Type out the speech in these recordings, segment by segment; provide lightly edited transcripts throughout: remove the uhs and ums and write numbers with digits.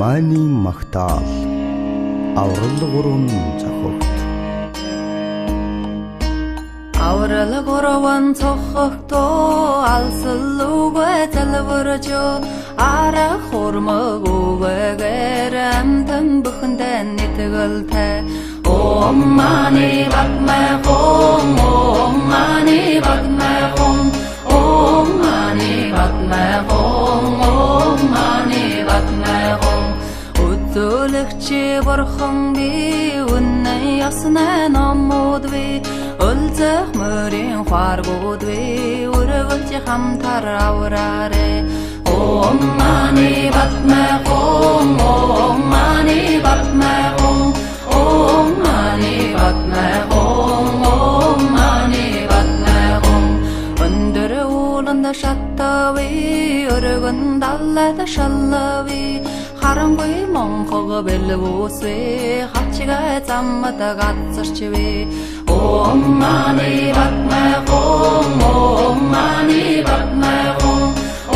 Мааны магтаал авралгурун зохогт авралгурун зохогто алсалуугүй залбирж ара хурмагүйгээр амтан бүхэндээ нэтгэлтэй Om mani padme hum Om mani padme hum Om mani padme hum Om mani padme hum Үзүүлэгчи бурхан би үнэн ясна номууд би Өлзөх мөрийн хуаргууд би өргөлж хамтар авраарэ Om mani padme hum Om mani padme hum Om mani padme hum Om mani padme hum Өндөр ууланда шаттави өргөн даллада шаллави харангүй монхог бэлвүсвэ хачгаа заммата гацарчвэ Om mani padme hum Om mani padme hum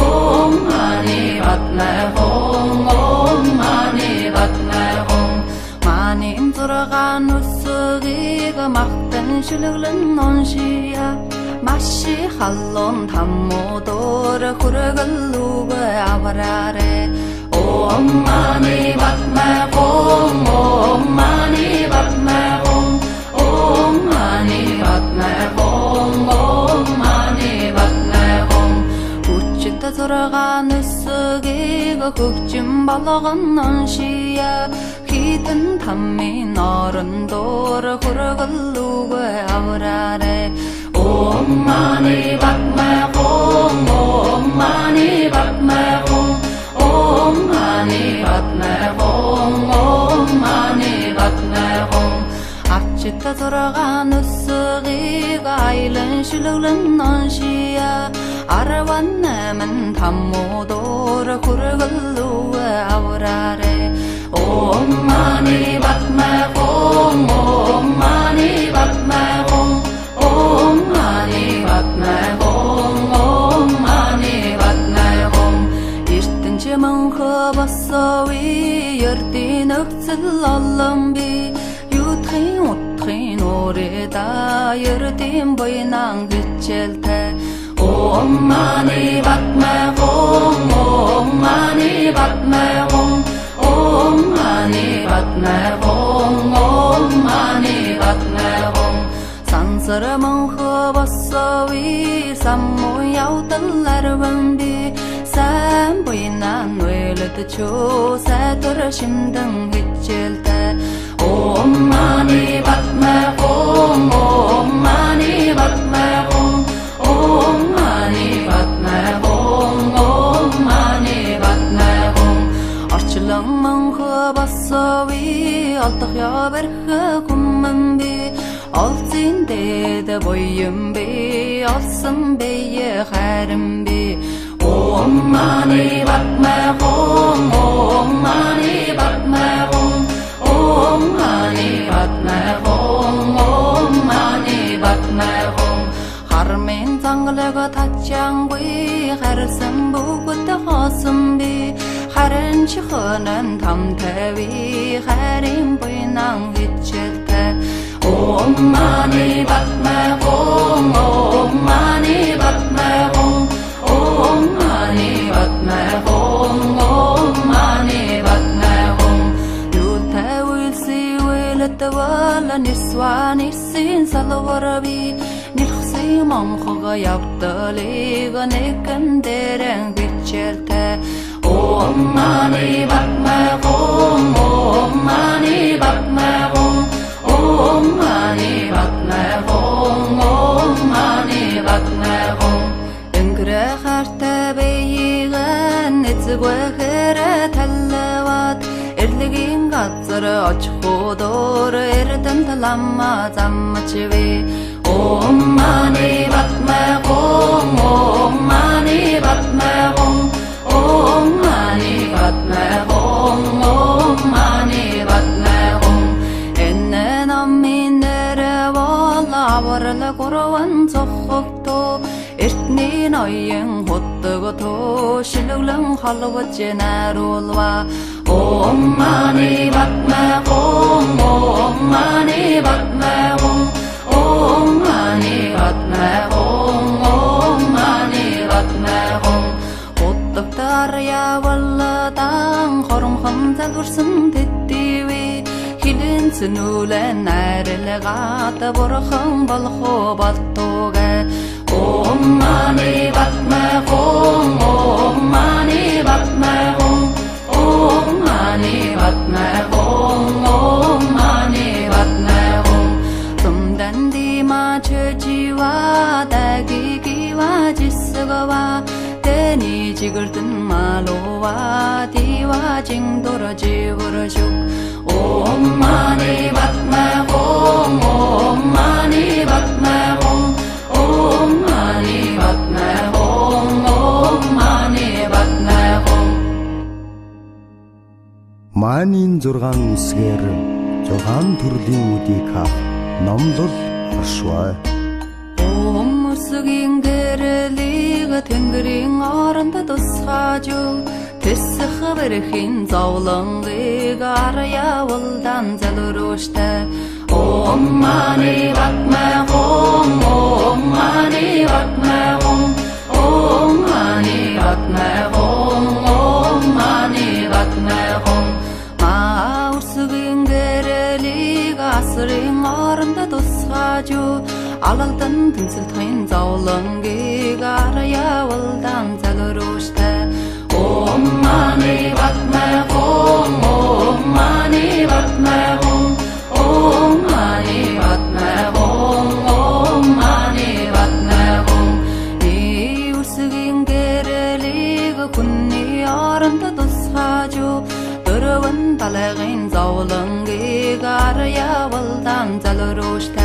Om mani padme hum Om mani padme hum Mani имзургаан үсгийг махтан шүлэглэн ноншия Маши халлон таммуудор хүргэлүүгээ авраарэ Om mani padme hum Om mani padme hum Om mani padme hum Om mani padme hum Хүчтэй зургаан үсгийг хөгжим болгон ноншия Хитэн таммын орондоор хүргэлүүгээ авраарэ Om mani padme hum Om mani padme hum Om mani padme hum Om mani padme hum Ачта зургаан үсгийг айлан шүлэглэн ноншия Арван намын таммуудоор хүргэлүүгээ авраарэ Om mani padme hum Om mani padme hum Om mani padme hum Om mani padme hum эртэнчи мөнхө бассави ердийн өгцөл олон би юутхын утхын урэда ердийн буйнан хичээлтэй Om mani padme hum Om mani padme hum Om mani padme hum Om mani padme hum Сансар мөнхө бассави самму явдаларван би Сайн буйнан уйлдчөө сайтар шимдэн хичээлтэй Om mani padme hum Om mani padme hum Om mani padme hum Om mani padme hum Орчлон мөнхө бассави олдох яварх хүмэн би Олзын дэд буйм би олсон бие харин би Om mani padme hum Om mani padme hum Om mani padme hum Om mani padme hum Хармын зангалага тачангуй харсан бүгд хосон би Харин чихэнэн тамтэви харин буйнан хичээлтэй Om mani padme hum Om mani padme hum Om mani padme hum Om mani padme hum Юутай үйлси үйлэтвала нисван ирсин салварби Нэрхси монхога явдалыг нэгэн дээрэн хичээлтэй Om mani padme hum Om mani padme hum Om mani padme hum Om mani padme hum Энгэрэ хартай бэйгэн эцэгвэхэр таллават Эрлэгийн газар очихудор эрдэн таламма заммачви Om mani padme hum Om mani padme hum Om mani padme hum Om mani padme hum Энэн амминэрэ вала авралгурван цохогто эртний ноён 비행 호뜨고 도실릉 할로버째 나롤와 옴마니 밭마홍 옴마니 밭마홍 옴마니 밭마홍 옴마니 밭마홍 호떡다르야 월라당 허롱험 잘dursun tettiwi hilin snulen nayril gata borkham balkho baltoga 옴마니 밭마홍 옴마니 밭마홍 옴마니 밭마홍 옴마니 밭마홍 tumdan디마 처지와 다기기와 지스가와 대니 지글든 말로와 디와 징도러 지우러죽 옴마니 밭마홍 옴마니 밭마홍 옴마니 밭마홍 옴마니 밭마홍 Маанийн 6 үсгээр 6 төрлийн үдийг хаах номлол оршваа. 옴무스긴 게르리가 탱그링 어른다 도사주 테스խ 베르힌 자울랑리가 알아야 월단 잘루르시다 옴마니 밭마홍 옴마니 밭마홍 옴마니 밭마홍 옴마니 밭마홍 마우스긴 게르리가 아스링 어른다 도사주 알알단 등슬터인 자울랑기가 알아야 월단 잘루르시다 옴마니 밭마홍 옴마니 밭마홍 옴마니 밭마홍 옴마니 밭마홍 이 우스긴 게르리가 군니 어른다 도사주 들어온 달래긴 자울랑기가 알아야 월단 잘루르시다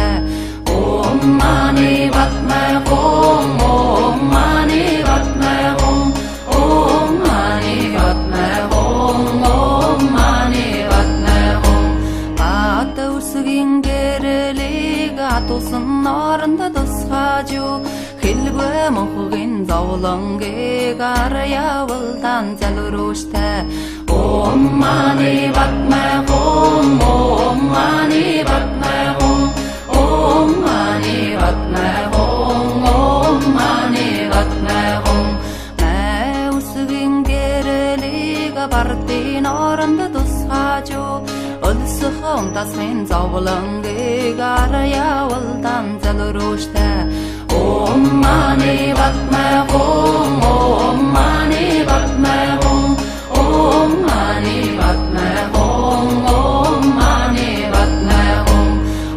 옴마니 밭마홍 옴마니 밭마홍 옴마니 밭마홍 옴마니 밭마홍 바다 우스긴 게르리가 도슨 어른다 도사주 힐과 먹긴 자울랑기가 알아야 월단 잘루르시다 옴마니 밭마홍 옴마니 밭마홍 옴마니 밭마홍 옴마니 밭마홍 마우스긴 게르리가 바르틴 어른다 도사주 어디서 온다스민 자울랑기가 알아야 월단 잘루르시다 옴마니 밭마홍 옴마니 밭마홍 옴마니 밭마홍 옴마니 밭마홍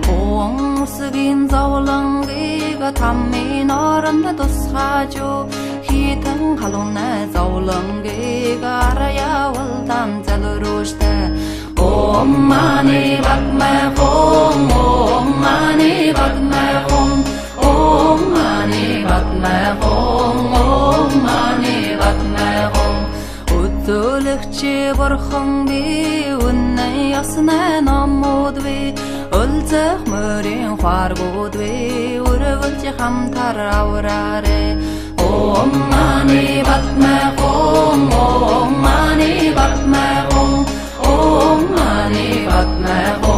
옹무스긴 자울랑기가 담민 어른다 도사주 히탕 할로나 자울랑기가 알아야 월단 잘루르시다 옴마니 밭마홍 옴마니 밭마홍 옴마니 밭마홍 옴마니 밭마홍 우뚫ықчи борхонби үннэ ясна номудви өлзөх мөрийн харгуудви өрөвөлж хамтар авраре 옴마니 밭마홍 옴마니 밭마홍 옴마니 밭마홍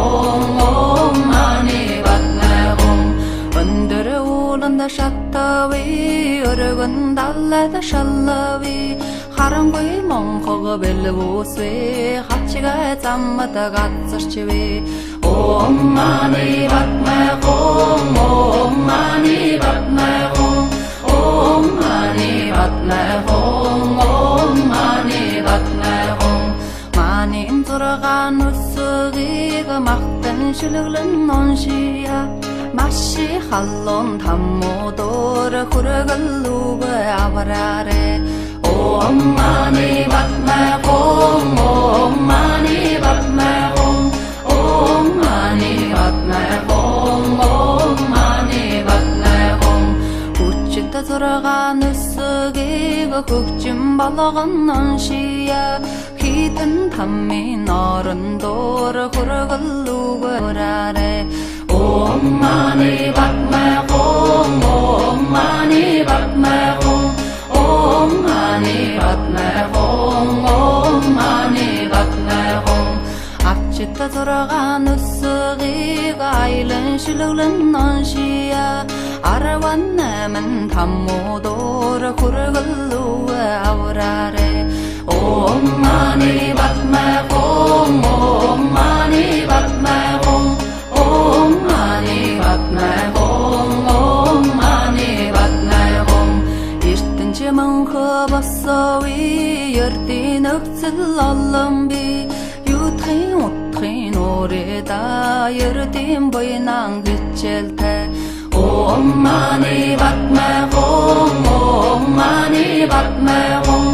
옴마니 밭마홍 언더러 уланда шаттави өрөгөн даллада шаллави харангүй монхого белвусви хачига заммата гацарчви 옴마니 밭마홍 옴마니 밭마홍 옴마니 밭마홍 옴마니 밭마홍 마님 돌아간 우스기가 막단 실력은 온시야 마시 할론 담모도르 후르글루가 아바라레 옴마니 밭마홍 옴마니 밭마홍 옴마니 밭마홍 옴마니 밭마홍 우치다 돌아간 으스기가 흑진 발라간 온시야 히든 담민 어른도르 후르글루가 아바라레 옴마니 밭마홍 옴마니 밭마홍 зораған үсіғиға айлын шілігілін наншия Арван әмін таммудоры күргілуі аураре Om mani padme hum Om mani padme hum Om mani padme hum Om mani padme hum Ertince mınxı bassavi Yertin öpsül allım bi Yutxin utxin orida Yertin boynan güçelte Om mani padme hum Om mani padme hum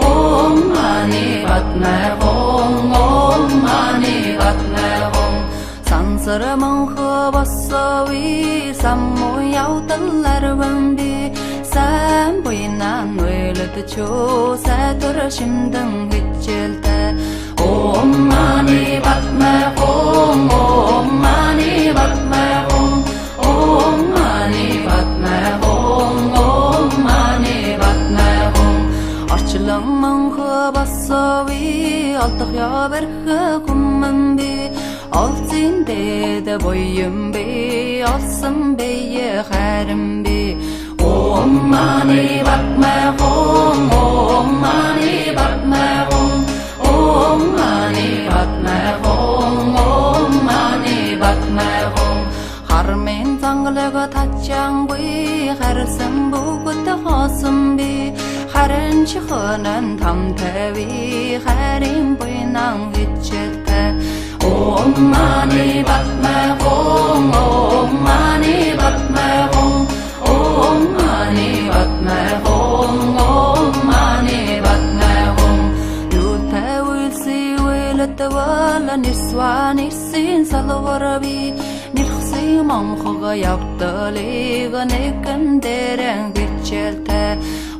Om mani padme hum Om mani padme hum Sansır mınxı bassavi Sammu yavdıllar vambi Sen boynan öylüdü ço Sətür şimdin güçelte Om mani padme hum Om mani padme hum Om mani padme hum Om mani padme hum Arçılın mınxı bassavi Altıq ya berxı kummun bi Alçin dede boyun bi Alsın beye xərim bi Om mani padme hum Om mani padme hum Om mani padme hum Om mani padme hum Harmen zanglığı tatcan bi Xərsin bu gütte xasım bi Xərin çıxının tam təvi Xərin boynan güçelte Om mani padme hum Om mani padme hum Om mani padme hum Om mani padme hum Yurta wilsi wilet wala niswa nisin salwarabi Nilxsi mamxıga yaptaliga nekin deren güçelte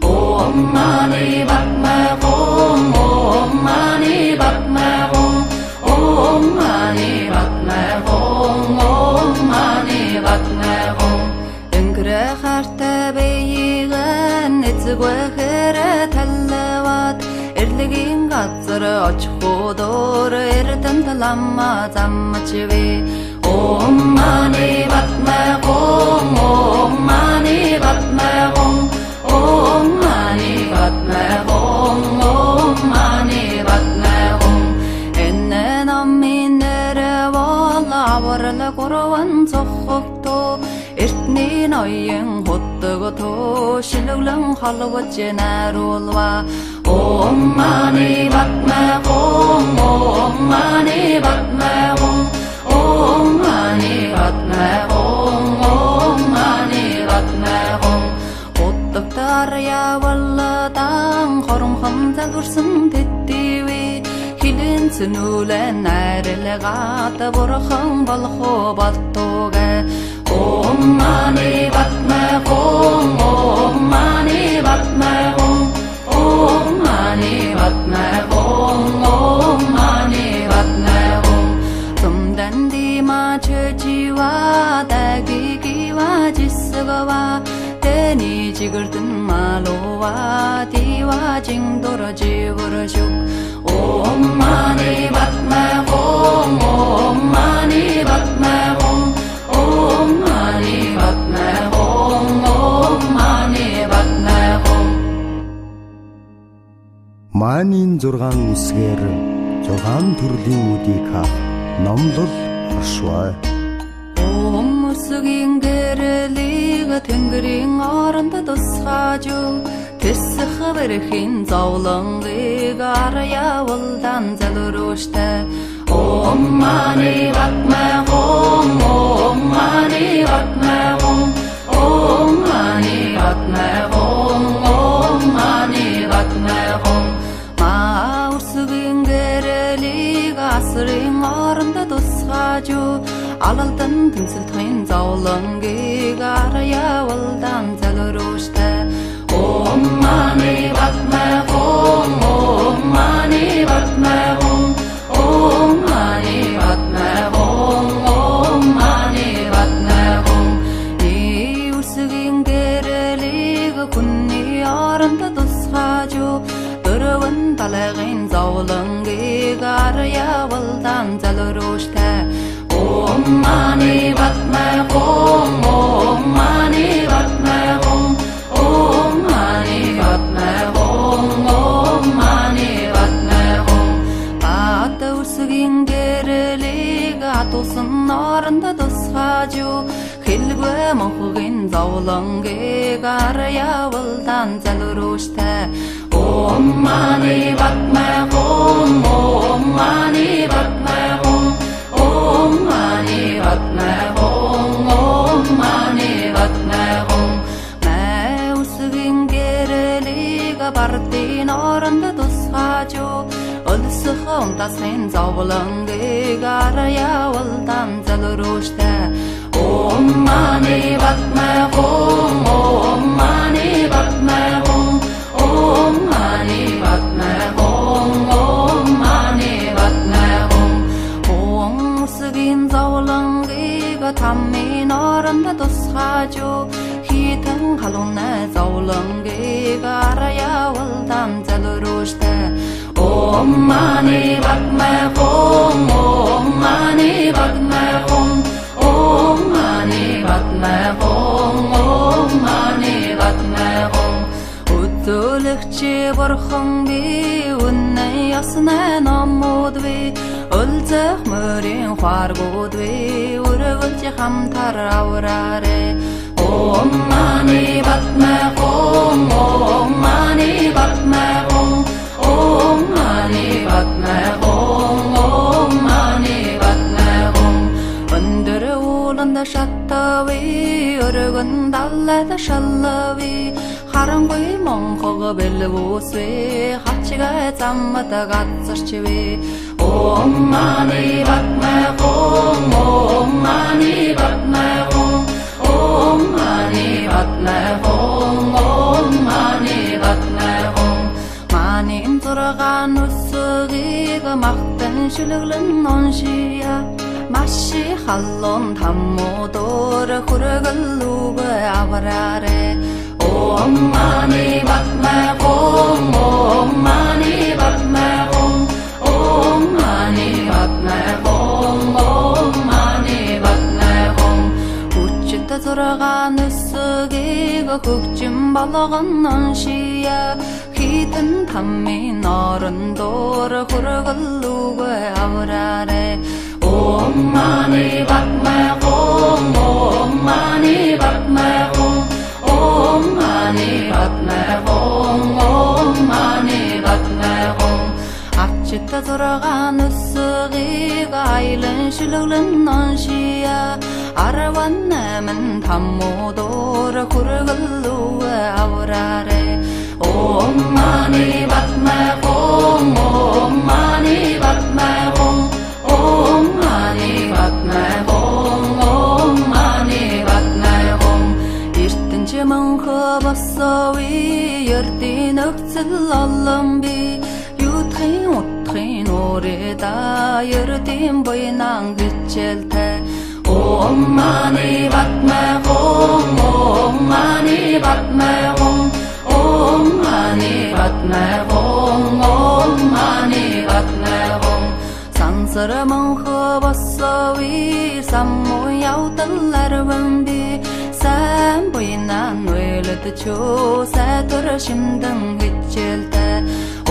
Om mani padme hum Om mani padme hum Om mani padme hum Om mani padme hum Üngre xarte beyigen Etzgwe xere tellewat Erligin gatsırı açxudur Erden talamma zammaçvi Om mani padme hum Om mani padme hum Om mani padme hum Om mani padme hum Ennen amminere valla Avarla kuravan soxuktu Ertnin ayın hottugu to Şiluglan halvatje narulva Om mani padme hum Om mani padme hum Om mani padme hum Om mani padme hum Ottuktar ya valladan Xorum xamza dursun tettivi Hilin sünülen närili gata Burxın balxu baltoga Om mani padme hum Om mani padme hum Om mani padme hum Om mani padme hum Tumdan dima çöjiwa Dagigiwa jisgawa Deni jigirtin maluwa Diwa jingdora jigurashuk Om mani padme hum Om mani padme hum Om mani padme hum Om mani padme hum Манийн 6 үсгээр 6 төрлийн үдийг хаах номлол оршвай. Om үсгийн гэрэлийг тэнгэрийн оронд тусгаажу Тэсэх бэрхийн зовлонгыг арьявалдан залрушта Om mani padme hum Om mani padme hum Om mani padme hum Om mani padme hum Mausugin gerelig asrin orunda tusgaju Alaldan tümsültgin zavlangig aryavaldan zalrushta Om mani padme hum Om mani padme hum Om mani padme hum Om mani padme hum Usugin gerelig kunni orunda tusgaju өрөвін талағын заулыңғы гарая валдан залырушта Om mani batma hong Om mani batma hong Om mani batma hong Om mani batma hong Bata usugin gerelig Atosun arında dosxaju Hilgwe mohugin zaulıngi Garaya vıldan zaluruşta Om mani batma hong Om mani batma hong Om mani batma hong Om mani batma hong Ma usugin gerelig Bartin arında dosxaju Ölsüxüm tasmin zaulıngi Garaya vıldan zaluruşta Om mani batma hong Om mani batma hong Om mani batma hong Om mani batma hong Hong usugin zaulıngi Tammin arında dosxaju Hitın halunna zaulıngi Garaya vıldan zaluruşta Om mani batma hong Om mani batma hong Om mani batma hong Om mani batma hong Uttulukçi borxın bi Unnay yasına namud bi Ölcək mürin xargud bi Urgulci xamtar avrare Om mani batma hong Om mani batma hong Om mani batma hong Om mani batma hong Öndür ulunda şattavi Örgün dallada şallavi Harangui monxoğu belvusvi Xatchiga zammata gatsarchivi Om mani batma hong Om mani batma hong Om mani batma hong Om mani batma hong Manin turgan usugiga Maqtan şülüglün onşiya Mashi xallon tammudur Hurgullugu avrare Om mani batma hong Om mani batma hong Om mani batma hong Om mani batma hong Uçta turgan üsügiga Kökçüm balağın onşiya Hitin tammin arındur Hurgullugu avrare Om mani batma hong Om mani batma hong Om mani batma hong Om mani batma hong Açıkta durgan üsügiga Aylın şülüglün onşiya Arvan nemin tammudur Hurgullugu avrare Om mani batma hong Om mani batma hong Om mani batma hong Om mani batma hong Ertinci mınxı bassavi Yertin öpsül allım bi Yutxin utxin orida Yertin boynan güçelte Om mani batma hong Om mani batma hong Om mani batma hong Om mani batma hong Sansır mınxı bassavi Sammu yavdıllar vimbi Sen boynan öylüdü ço Sətur şimdin güçelte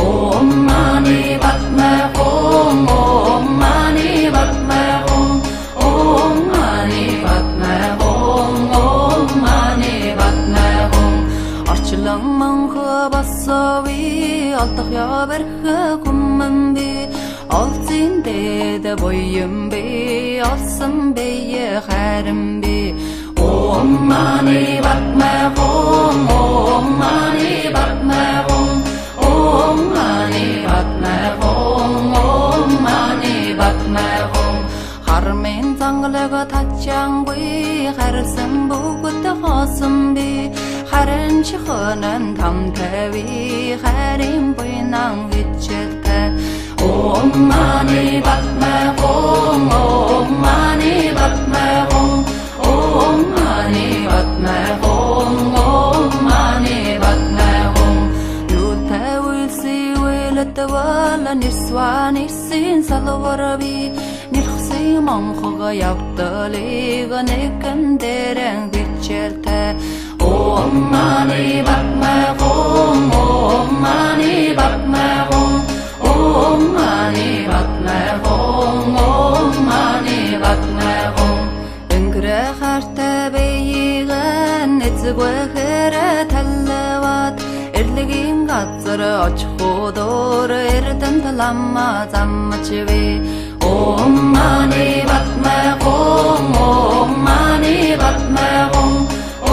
Om mani batma hong Om mani batma hong Om mani batma hong Om mani batma hong Arçılın mınxı bassavi Altıq ya berxı kummin bi Alçin dede boyum bi Alsın beye xərim bi Om mani batma hong Om mani batma hong Om mani batma hong Om mani batma hong Harmen zanglaga tatchangui Xərsin bugudda xasım bi Xərin çıxının tam təvi Xərin boynan güçelte Om mani batma hong Om mani batma hong Om mani batma hong Om mani batma hong Yul tavulsi Erdwala niswa nisin salwarabi Nilxsi manxoga yaptaliga nekenderen bitchelte Om mani batma gom Om mani batma gom Om mani batma gom Om mani batma gom Öngre xarta beyigen Etzgwekere tallawat Erligin gatsara açxodur Erden talamma zammachvi Om mani batma gom Om mani batma gom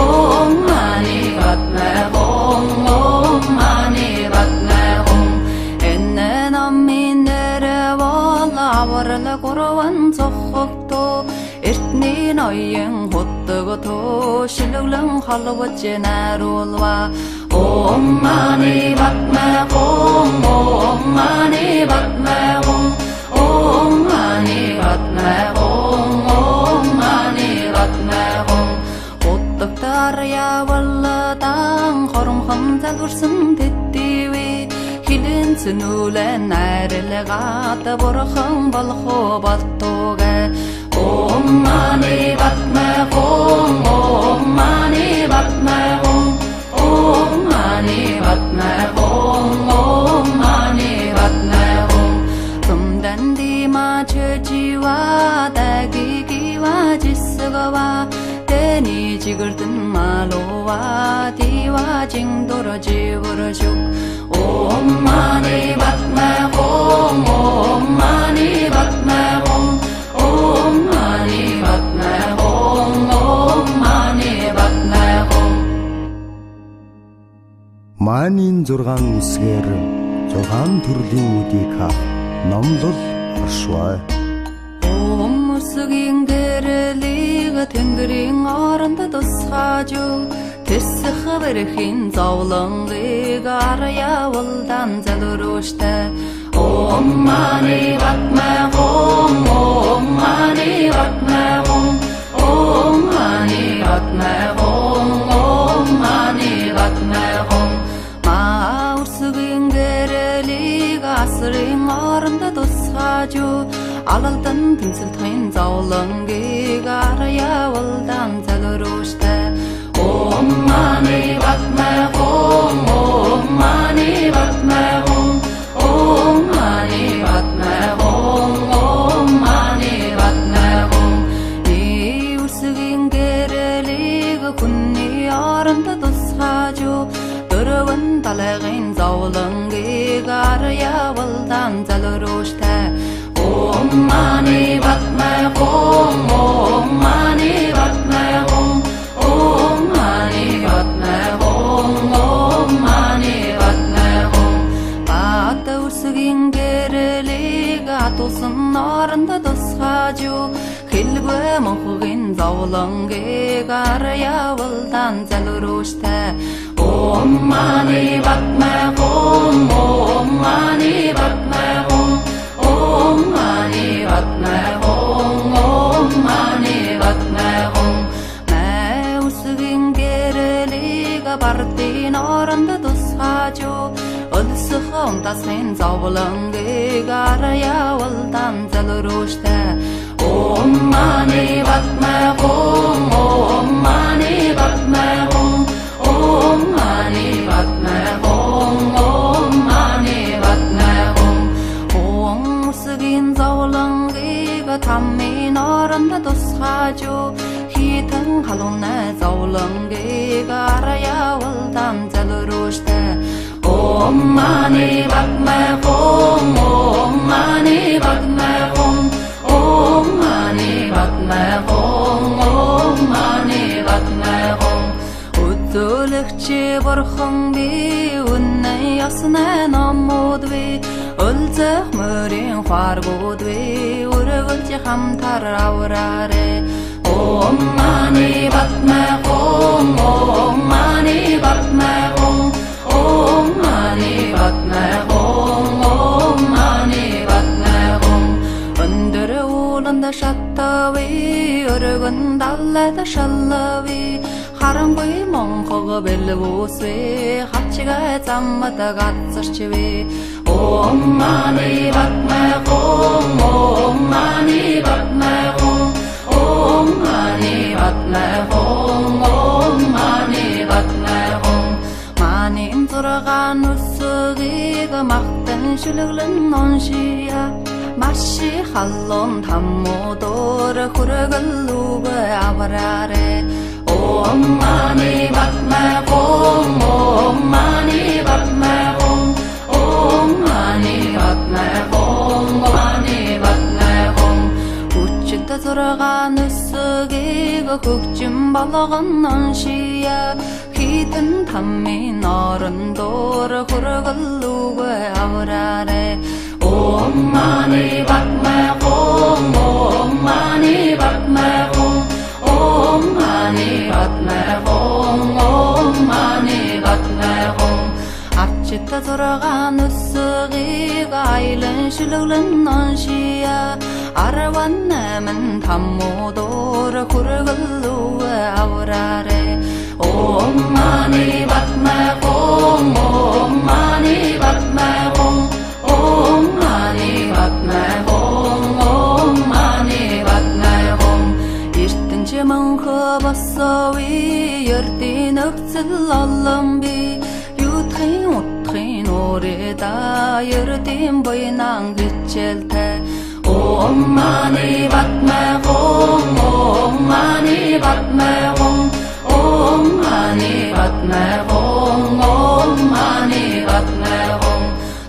Om mani batma gom Om mani batma gom Ennen amminere valla Avarla korvan zokhokto Ertnin ayın hottugoto Shiluglan halwatje narulwa Om mani batma gom Om mani batma gom Om mani batma gom Om mani batma gom Ottuktar ya valladan Xorum xamzal vursun tettivi Hilin sunulen ayrılgata Borxan balxo baltoga Om mani batma gom Om mani batma gom Om mani batma gom Om mani batma gom Tumdan dima chöjiwa Dagigiwa jisgawa Teni jigirtin malowa Diwa jingdoro jigurashuk Om mani batma gom Om mani batma gom Om mani batma gom Om mani batma gom Маанийн 6 үсгээр 6 төрлийн үдийг хав номлол оршвай. Өмсгийн гэрлийг тэнгэрийн оронд тусгаж Тэсх бэрхийн зовлонгийг арьявалдан залруштай Om mani batma gom Om mani batma gom Om mani batma gom Om mani batma gom Mausgin gerelig asrin oranda tusgaju Alaldan tinsilthin zovlongig aryavaldan zalrushta Om mani batma gom Om mani batma gom Om mani batma gom Om mani batma gom Ni usgin gerelig kunni oranda tusgaju Dörvün talagin zovlongig aryavaldan zalrushta Om mani batma gom Om mani batma gom Om mani batma gom Om mani batma gom Bata usgin gerelig atusun oranda tusgaju Hilgwe mohgin zovlongig aryavaldan zalrushta Om mani batma gom Om mani batma gom Om mani batma gom Om mani batma gom Mausgin gerelig bartin oranda tusgaju Ulskhom tasin zovlongig aryavaldan zalrushta Om mani batma gom Om mani batma gom Om mani batma gom Om mani batma gom Om usgin zovlongig tammin oranda tusgaju Hitin haluna zovlongig aryavaldan zalrushta Om mani batma gom Om mani batma gom Om mani batma gom Om mani batma gom Utulukchi borxon bi unnay yasna namudvi Ulzah murin khargudvi Urgulchi khamtar avrare Om mani batma gom Om mani batma gom Om mani batma gom Om mani batma gom Under ulanda shattavi Urgun dallada shallavi Harangoy monxoga belvusvi Hachchiga zammata gatsarchivi ôm mani padme hum ôm mani padme hum ôm mani padme hum ôm mani padme hum Manin turgan usugiga maktan shuluglan onshia Mashi hallon tammodor hurgalluga avarare Om mani padme hum Om mani padme hum Om mani padme hum mani padme hum Uçta turgan usugiga hukjum balagın onshia Hidin tammin arındor hurgalluga avarare Om mani padme hum Om mani padme hum Om mani padme hum Om mani padme hum Archita turgan usugiga aylin shuluglan onshia Arvan naman tammodor hurgalluga avarare Om mani padme hum Om mani padme hum Om mani padme hum Om mani padme hum Ertince mınxı bassavi Yerdin öksil allambi Yutxin utxin orida Yerdin boynan gitçelte Om mani padme hum Om mani padme hum Om mani padme hum Om mani padme hum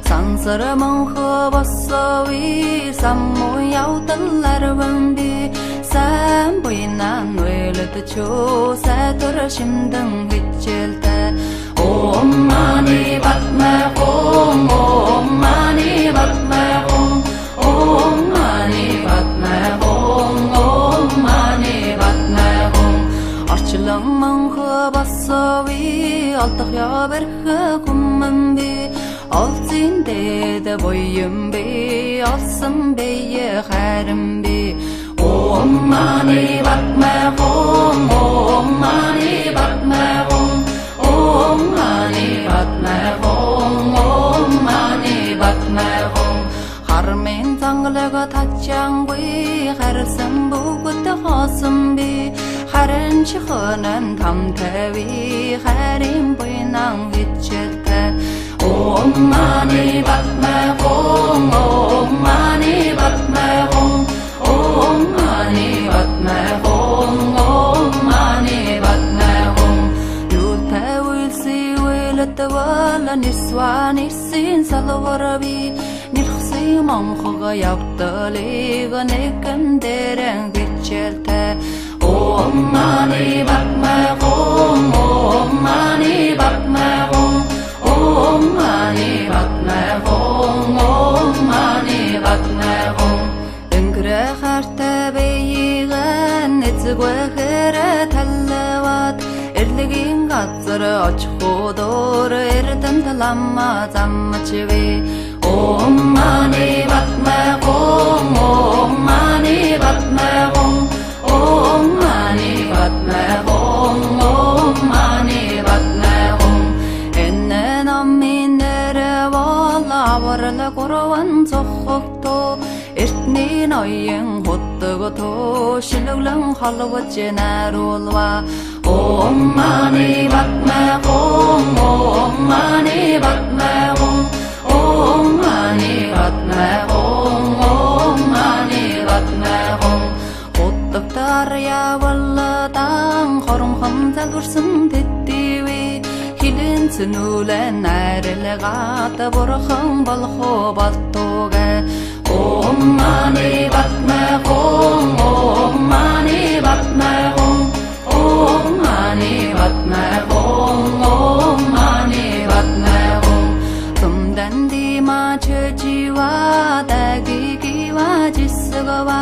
Sansara mınxı bassavi Sammu yavdallar vambi Sen boynan öyledi ço Satur şimdin gitçelte Om mani padme hum Om mani padme hum Om mani padme hum Om mani padme hum Arçılın mınxı bassavi Altıq ya berxı kumman bi Alzin dede boyum bi Alsın beye xərim bi Om mani padme hum Om mani padme hum Om mani padme hum Om mani padme hum Harmen tanglaga tatjangwi Xərsin bugutta xasım bi Xərin çıxınan tam təvi Xərin boynan gitçelte Om mani padme hum Om mani padme hum Om mani padme hum Om mani padme hum Yulta wilsi wilat wala niswa nisin salwarabi Nilxsi manxıga yaptaliga nekan deren gitçelte Om mani padme hum Om mani padme hum Om mani padme hum Om mani padme hum Ingre xarte beyigen etzgwe xere tallawat Erligin gatsır açxodur erden talamma zammachvi Om mani padme hum Om mani padme hum Om mani padme hum Om mani padme hum Ennen amminere valla varla korovan soxokto Ertnin ayın hottugu to Shiluglan halwatje narulwa Om mani padme hum Om mani padme hum Om mani padme hum Om mani padme hum Hottuktar ya valla tan Xorum xamzal vursun tettivi Hilin sunulen narele gata Borxan balxo baltoga Om mani padme hum Om mani padme hum Om mani padme hum Om mani padme hum Tumdan dima çöjiwa Dagigiwa jisgawa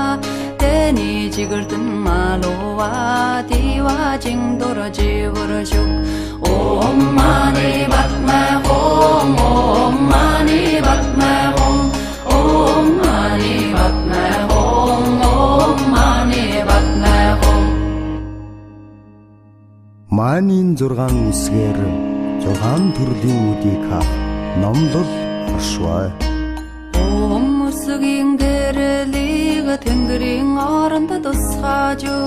Deni jigirtin malowa Diwa jingdora jivurashuk Om mani padme hum Om mani padme hum Om mani padme hum Om mani padme hum Маанийн 6 үсгээр 6 төрлийн үдийг хаах номлол оршвай. Өмсгийн гэрэлийг тэнгэрийн оронд тусгаажу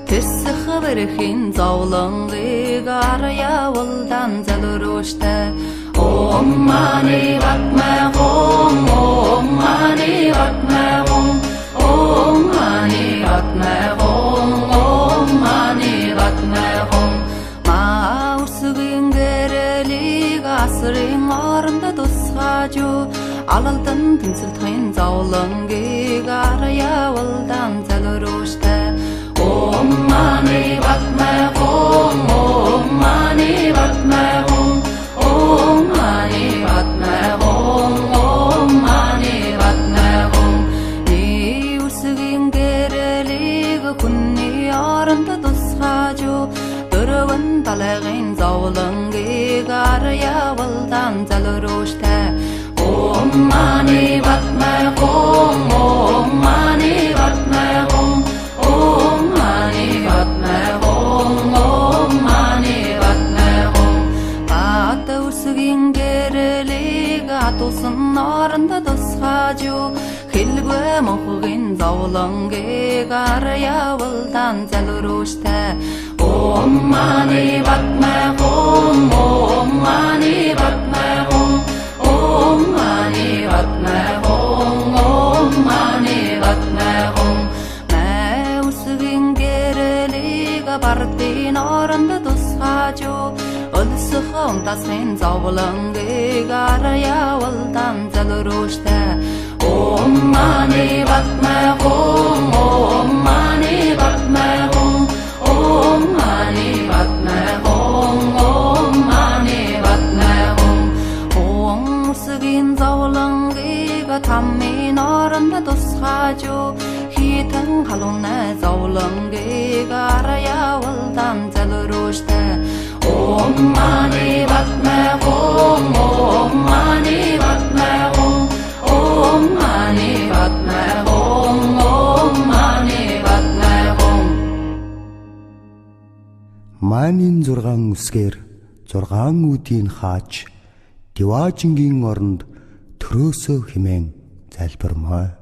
тэсэх бэрхийн зовлонгийг арьяавалдан залруулжтай. Om mani padme hum, Om mani padme hum, Om mani padme hum, Om mani padme hum. Маусгийн гэрэлийг асрын оронд тусгаажу алалдан тэнцэлтхэн зовлонгийг арьяавалдан залруулжтай. Om mani padme hum, Om mani padme hum, Om mani padme hum, Om mani padme hum. Иусгийн гэрэлийг хүний оронд тусгаажу дөрвөн талын зовлонгийг арьяавалдан залруулжтай. Om mani padme hum, Om mani padme hum, Om mani padme hum, Om mani padme hum. Усгийн гэрэлийг атусан оронд тусгаажу хэлгүй мохгийн зовлонгийг арьяавалдан залруулжтай. Om mani padme hum, Om mani padme hum, Om mani padme hum, Om mani padme hum. Усгийн гэрэлийг бардын оронд тусгаажу өлсөх унтасын зовлонгийг арьяавалдан залруулжтай. Om mani padme hum, Om mani padme hum, Om mani padme hum, Om mani padme hum. Усгийн зовлонгийг таммын оронд тусгаажу хитэн халуунай зовлонгийг арьяавалдан залруулжтай. Om mani padme hum, Om mani padme hum, Om mani padme hum, Om mani padme hum. Маанийн 6 үсгээр 6 үдийг хааж Диваажингийн оронд төрөөсөө хэмээн залбирмаа.